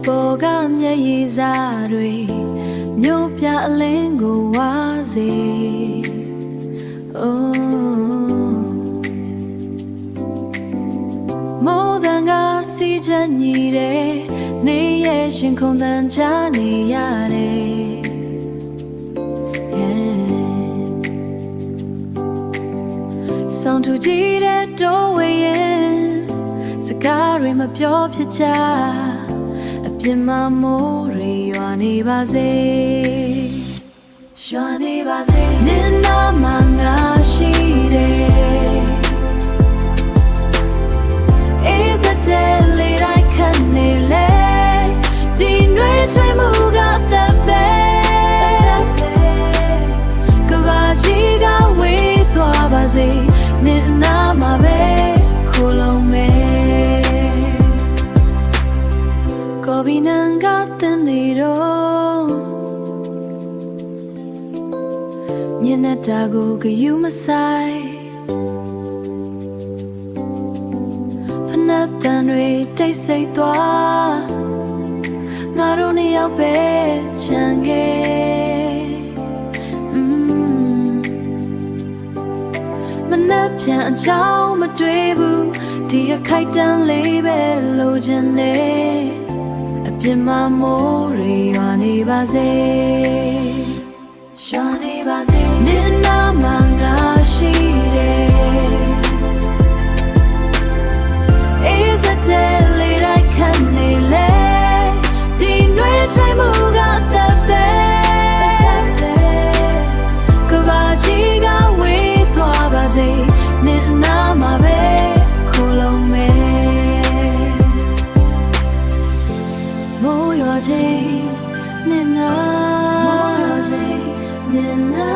ပေါ်ကမျက်ရည်စားတွေမြို့ပြအလင်းကိုဝါစေမိုးတန်ကစီးချက်ညီတယ်နေရဲ့ရှင်ခုန်တန်ချနေရတယ်ဆောင်သူကြည့်တဲ့တိုးဝေးရင်စကားတွေမပြောဖြစ်ချအပြစ်မမိုးတွေရွာနေပါစေရွာနေပါစေနင်းနာမငါရှိတယ်အေးစတဲ့လေတိုင်းခတ်နေလေဒီနွေးထွေးမှုကသက်ပဲကဘာကြီးကဝေးသွားပါစေနင်းနာမပဲခိုးလုံးမယ်ကိုဘီနန်ကတဲ့နေတော့ညနေတာကိုဂယူမဆိုင်ဖနက်တန်တွေတိတ်ဆိတ်သွားငါတို့နှစ်ယောက်ပဲချန်ခဲ့မနှက်ပြန်အချောင်းမတွေ့ဘူးဒီအခိုက်တန်းလေးပဲလိုချင်နေအပြစ်မမိုးတွေရွာနေပါစေရွာနေပါစေနင်းနာမငါရှိတယ်အေးစတဲ့လေတိုင်းခတ်နေလေဒီနွေးထွေးမှုကသက်ပဲကဘာကြီးကဝေးသွားပါစေနင်းနာမပဲခိုးလုံးမယ်မိုးရွာချိန်နင်းနာမိုးရွာချိန်နင်းနာ